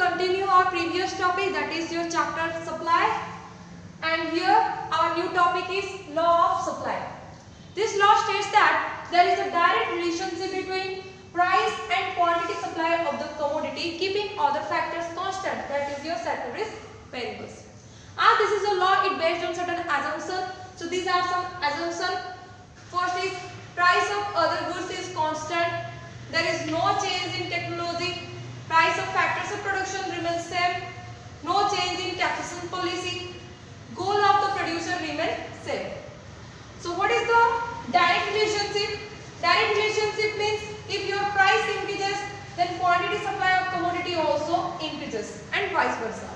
continue our previous topic, that is your chapter supply, and here our new topic is law of supply. This law states that there is a direct relationship between price and quantity supply of the commodity, keeping other factors constant, that is your secondary variables. As this is a law, it based on certain assumptions. So these are some assumptions. First is price of other goods is constant. There is no change in technology. Price of factors of production remains same. No change in taxation policy. Goal of the producer remains same. So what is the direct relationship? Direct relationship means if your price increases, then quantity supply of commodity also increases, and vice versa.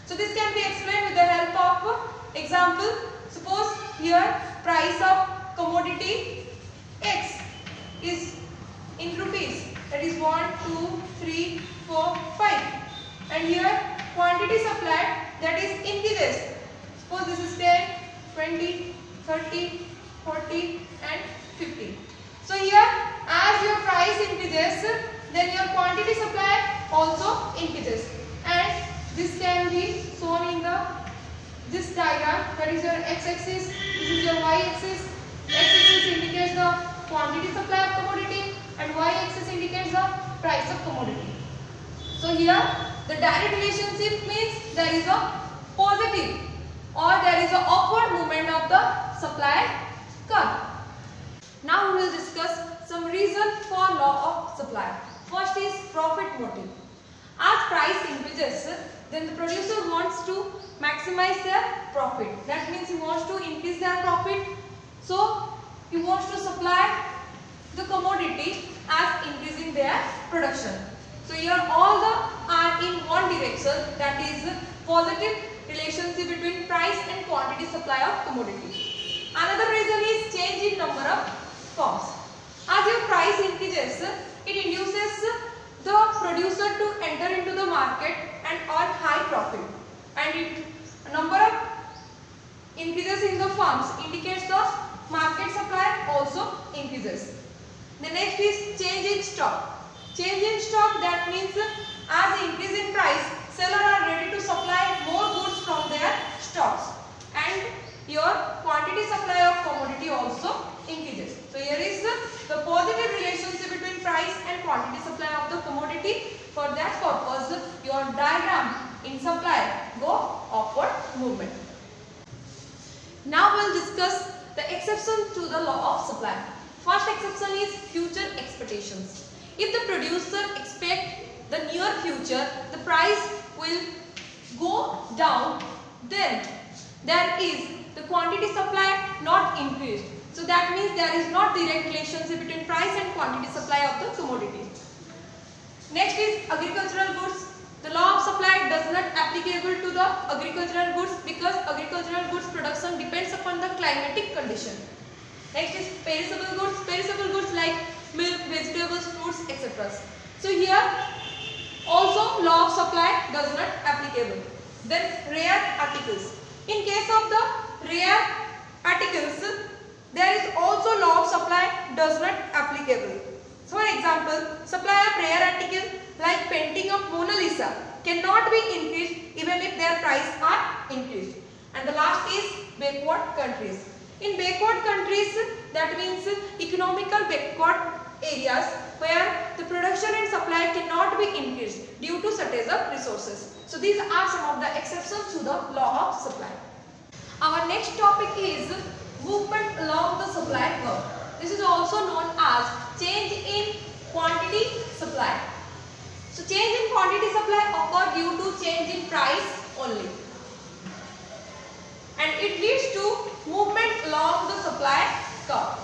So this can be explained with the help of example. Suppose here price of commodity X is in rupees, that is 1, 2, 3, 4, 5, and here quantity supplied, that is increases. Suppose this is 10, 20, 30, 40 and 50. So here as your price increases, then your quantity supply also increases, and this can be shown in this diagram. That is your x-axis, this is your y-axis. X-axis indicates the quantity supply of commodity and y-axis indicates the price of commodity. So here the direct relationship means there is a positive or there is an upward movement of the supply curve. Now we will discuss some reason for law of supply. First is profit motive. As price increases, then the producer wants to maximize their profit. That means he wants to increase their profit. So he wants to supply the commodity as increasing their production. So here all the are in one direction, that is positive relationship between price and quantity supply of commodity. Another reason is change in number of firms. As your price increases, it induces the producer to enter into the market and earn high profit, and it number of increases in the firms indicates the market supply also increases. The next is change in stock. Change in stock, that means as increase in price, sellers are ready to supply more goods from their stocks, and your quantity supply of commodity also increases. So here is the positive relationship between price and quantity supply of the commodity. For that purpose, your diagram in supply go upward movement. Now we will discuss the exception to the law of supply. First exception is future expectations. If the producer expects the near future the price will go down, then there is the quantity supply not increased. So that means there is not direct relationship between price and quantity supply of the commodity. Next is agricultural goods. The law of supply does not applicable to the agricultural goods because agricultural goods production depends upon the climatic condition. Next is perishable goods. Perishable goods like milk, vegetables, fruits, etc. So here also law of supply does not applicable. Then rare articles. In case of the rare articles, there is also law of supply does not applicable. So for example, supply of rare article like painting of Mona Lisa cannot be increased even if their price are increased. And the last is backward countries. In backward countries, that means economical backward areas where the production and supply cannot be increased due to shortage of resources. So these are some of the exceptions to the law of supply. Our next topic is movement along the supply curve. This is also known as change in quantity supply. So change in quantity supply occurs due to change in price only, and it leads to movement along the supply curve,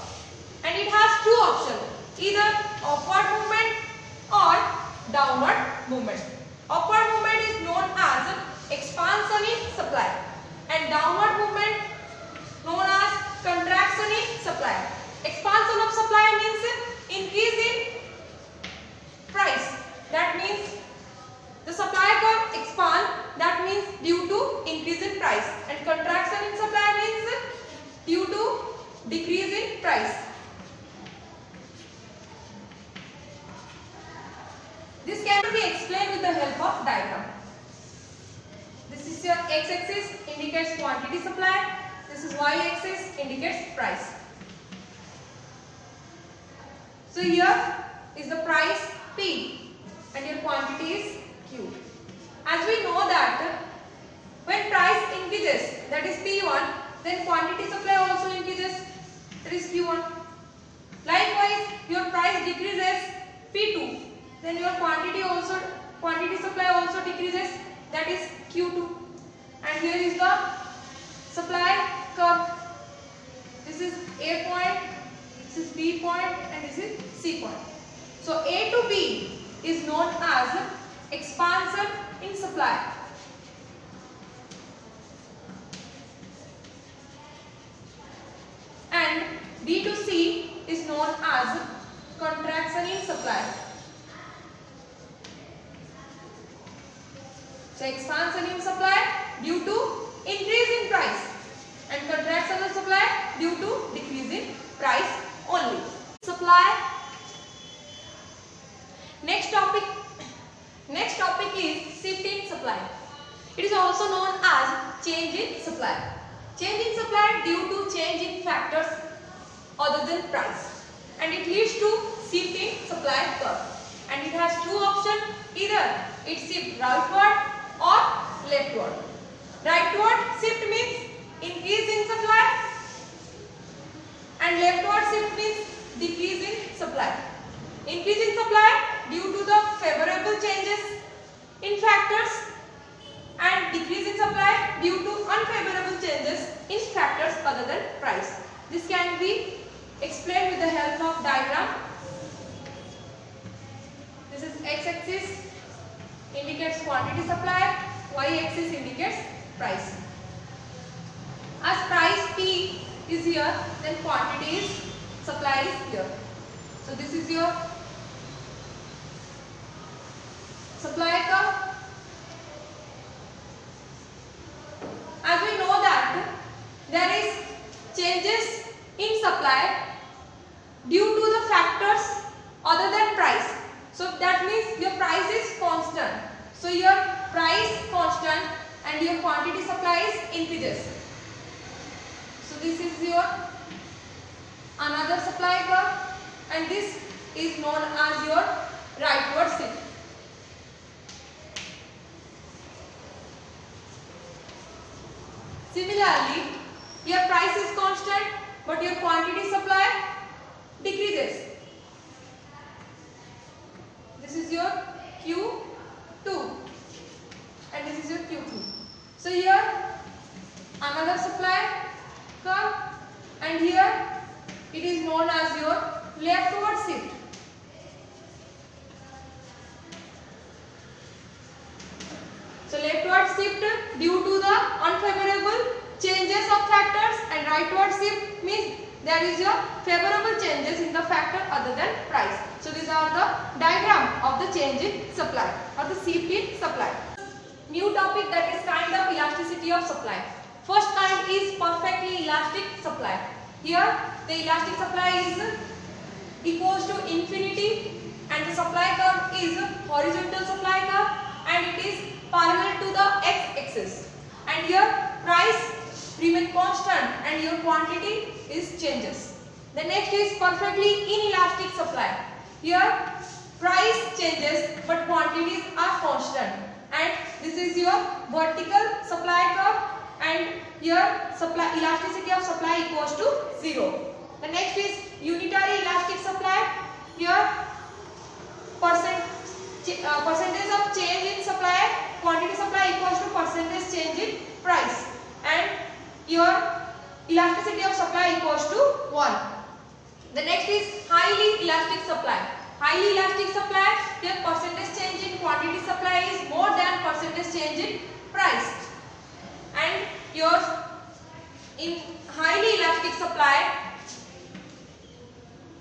and it has two options, either upward movement or downward movement. Upward movement is known as expansion in supply, and downward movement known as contraction in supply. Expansion of supply means increase in price. That means the supply curve expand, that means due to increase in price, and contraction in supply means due to decrease in price. This can be explained with the help of diagram. x-axis indicates quantity supply. This is y-axis indicates price. So here is the price P and your quantity is Q. As we know that when price increases, that is P1, then quantity supply also increases, that is Q1. Likewise, your price decreases P2, then your quantity supply also decreases, that is Q2. And here is the supply curve. This is A point, this is B point, and this is C point. So A to B is known as expansion in supply. And B to C is known as contraction in supply. So expansion in supply due to increase in price and contraction of supply due to decrease in price only. Supply. Next topic is shift in supply. It is also known as change in supply. Change in supply due to change in factors other than price, and it leads to shift in supply curve. And it has two options: either it shifts rightward or leftward. Rightward shift means increase in supply, and leftward shift means decrease in supply. Increase in supply due to the favorable changes in factors, and decrease in supply due to unfavorable changes in factors other than price. This can be explained with the help of diagram. This is x-axis indicates quantity supply, y-axis indicates price. As price P is here, then quantity is supply is here. So this is your supply curve. As we know that there is changes in supply due to the factors other than price. So that means your price is constant. So your price constant and your quantity supply is increases. So this is your another supply curve, and this is known as your rightward shift. Similarly, your price is constant but your quantity supply decreases. This is your Q2 and this is your Q3. So here another supply curve, and here it is known as your leftward shift. So leftward shift due to the unfavorable changes of factors, and rightward shift means there is your favorable changes in the factor other than price. So these are the diagram of the change in supply or the shift in supply. New topic, that is kind of elasticity of supply. First kind is perfectly elastic supply. Here the elastic supply is equals to infinity, and the supply curve is horizontal supply curve, and it is parallel to the x-axis. And here price remain constant and your quantity is changes. The next is perfectly inelastic supply. Here price changes but quantities are constant, and this is your vertical supply curve, and here elasticity of supply equals to 0. The next is unitary elastic supply. Here percentage of change in supply, quantity supply equals to percentage change in price, and your elasticity of supply equals to 1. The next is highly elastic supply. Highly elastic supply, here percentage change in quantity supply is more than percentage change in price, and your in highly elastic supply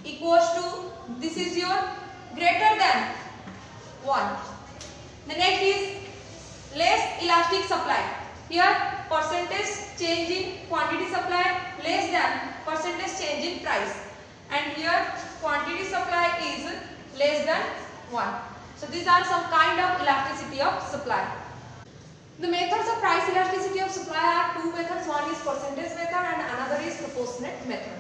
equals to, this is your greater than 1. The next is less elastic supply. Here percentage change in quantity supply less than percentage change in price, and here quantity supply is less than 1. So these are some kind of elasticity of supply. The methods of price elasticity of supply are two methods. One is percentage method and another is proportionate method.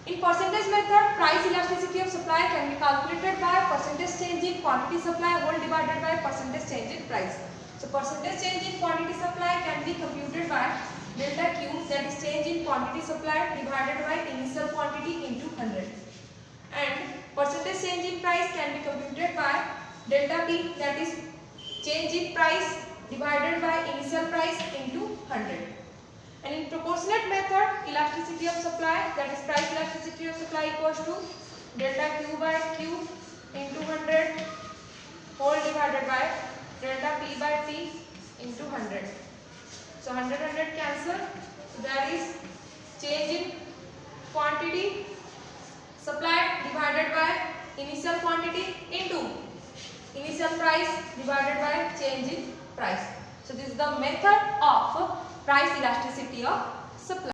In percentage method, price elasticity of supply can be calculated by percentage change in quantity supply whole divided by percentage change in price. So percentage change in quantity supply can be computed by delta Q, that is change in quantity supply divided by initial quantity into 100. And percentage change in price can be computed by delta P, that is change in price divided by initial price into 100. And in proportionate method, elasticity of supply, that is price elasticity of supply equals to delta Q by Q into 100 whole divided by delta P by T into 100. So 100 cancel. So there is change in quantity supplied divided by initial quantity into initial price divided by change in price. So this is the method of price elasticity of supply.